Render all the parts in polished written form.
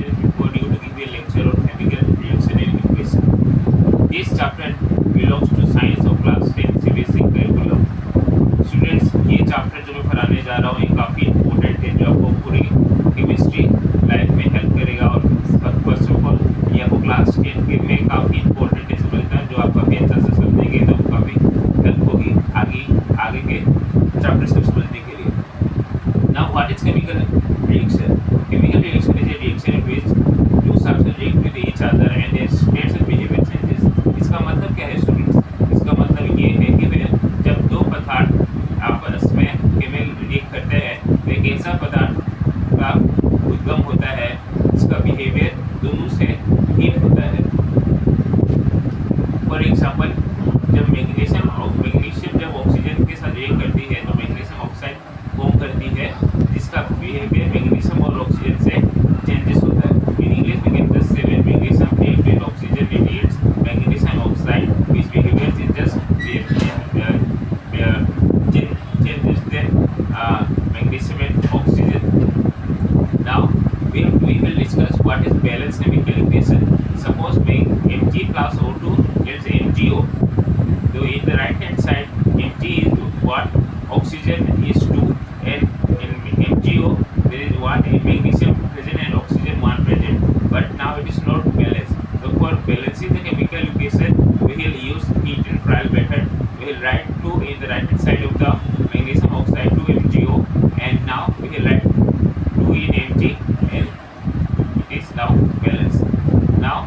students, before you to give a lecture on chemical reaction and equation. This chapter belongs to science of class 10 CBSE curriculum. Students, ये chapter जो मैं पढ़ाने जा रहा हूँ ये काफ़ी इंपॉर्टेंट है, जो आपको पूरी केमिस्ट्री लाइफ में हेल्प करेगा। और फर्स्ट ऑफ ऑल ये आपको क्लास 10 के में काफ़ी इंपॉर्टेंट है, समझना है, जो आप काफ़ी अच्छा से समझेंगे तो काफ़ी हेल्प होगी आगे के चैप्टर्स को समझने के लिए। Now, what is chemical reaction? Chemical reaction is a reaction in which two substances react with each other and their states and behavior changes. इसका मतलब क्या है स्टूडेंट्स? इसका मतलब ये है कि जब दो पदार्थ आपस में केमिकल रिएक्ट करते हैं तो एक ऐसा पदार्थ का उद्गम होता है जिसका बिहेवियर दोनों से भिन्न होता है। फॉर एग्जाम्पल, जब मैग्नीशियम जब ऑक्सीजन के साथ रिएक्ट करती है तो मैग्नीशियम ऑक्साइड फॉर्म करती है जिसका बिहेवियर मैग्नीशियम और ऑक्सीजन से चेंजेस होता है। इन इंग्लिश में कहते हैं seven magnesium react with oxygen it yields magnesium oxide which behaviour changes then magnesium and oxygen. Now we will discuss what is balanced chemical equation. Suppose Mg plus O2 is MgO. So in the right hand side Mg is what? Oxygen is 2 and in MgO there is one magnesium present and oxygen 1 present, but now it is not balanced. So for balancing the chemical equation we will use heat and trial method. We will write 2 in the right hand side of the magnesium oxide 2 MgO, and now we will write 2 in Mg and it is now balanced. Now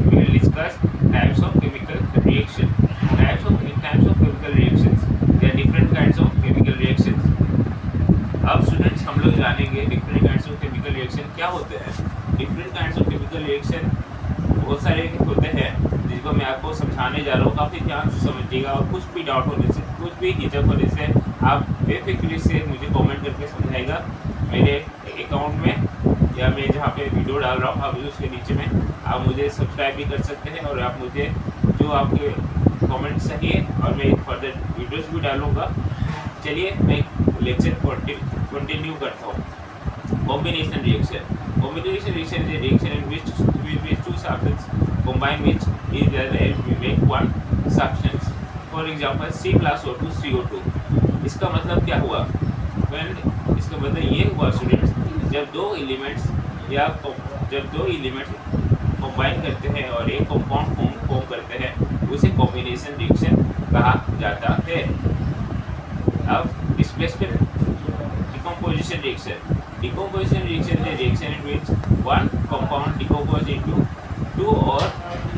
we will discuss types of chemical reaction. Types of chemical reactions. There are different kinds of chemical reactions. अब students हम लोग जानेंगे different kinds of chemical reaction क्या होते हैं। Different kinds of chemical reaction बहुत सारे होते हैं जिसको मैं आपको समझाने जा रहा हूँ। काफ़ी ध्यान से समझिएगा और कुछ भी डाउट होने से, कुछ भी हिचक होने से आप बेफिक्री से मुझे कमेंट करके समझाएगा मेरे अकाउंट में या मैं जहाँ पे वीडियो डाल रहा हूँ आप उसके नीचे में आप मुझे सब्सक्राइब भी कर सकते हैं और आप मुझे जो आपके कमेंट चाहिए और मैं फर्दर वीडियोस भी डालूँगा। चलिए मैं लेक्चर कंटिन्यू करता हूँ। Combination reaction. Combination reaction is a reaction in which two substances combine with each other and make one substance. For example, C plus O2 CO2. इसका मतलब क्या हुआ? इसका मतलब ये हुआ स्टूडेंट्स, जब दो एलिमेंट्स कंबाइन करते हैं और एक कंपाउंड फॉर्म करते हैं उसे कॉम्बिनेशन रिएक्शन कहा जाता है। अब displacement decomposition reaction. Decomposition reaction is a reaction in which one compound decomposes into 2 or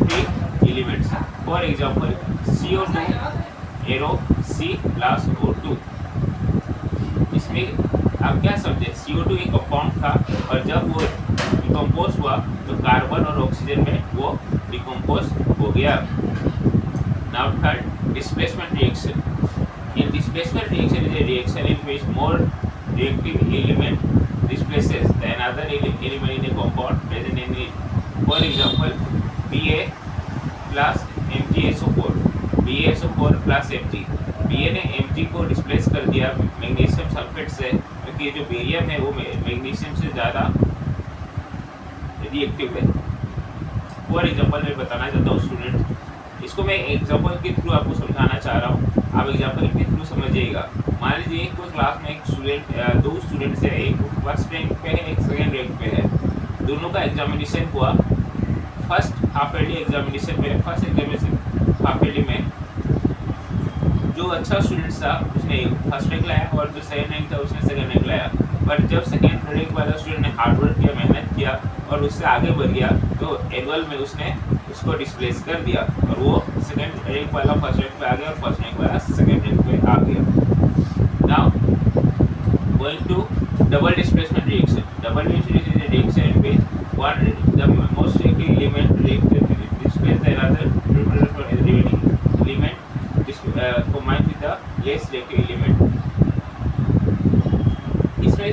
3 elements. For example, CO2 arrow C plus O2. इसमें आप क्या समझे? CO2 एक कंपाउंड था और जब वो डिकम्पोज हुआ तो कार्बन और ऑक्सीजन में वो डिकम्पोज हो गया। Now third, displacement reaction. In displacement reaction is a reaction in which more reactive element displaces the another element in a compound present in it. For example, Ba plus MgSO4, BaSO4 plus Mg. Ba ने Mg को displace कर दिया magnesium sulphate से, क्योंकि जो barium है वो magnesium से ज़्यादा रिएक्टिव है। फॉर एग्जाम्पल मैं बताना चाहता हूँ स्टूडेंट, इसको मैं एग्जाम्पल के थ्रू आपको समझाना चाह रहा हूँ, आप एग्जाम्पल के थ्रू समझिएगा। मान लीजिए कोई क्लास में दो स्टूडेंट्स है, एक फर्स्ट रैंक पे है एक सेकेंड रैंक पे है। दोनों का एग्जामिनेशन हुआ फर्स्ट हाफ ईयरली एग्जामिनेशन में। फर्स्ट एग्जामिनेशन हाफ ईयरली में जो अच्छा स्टूडेंट था उसने फर्स्ट रैंक लाया और जो सेकेंड रैंक था उसने सेकेंड रैंक लाया। पर जब सेकेंड रैंक वाला स्टूडेंट ने हार्डवर्क किया, मेहनत किया और उससे आगे बढ़ गया तो एनुअल में उसने उसको डिस्प्लेस कर दिया और वो सेकेंड रैंक वाला फर्स्ट रैंक पे आ गया और फर्स्ट रैंक वाला सेकेंड रैंक पे आ गया। Now going to double displacement reaction. Double displacement is a reaction in which the most reactive element displaces the other remaining element combined with the less reactive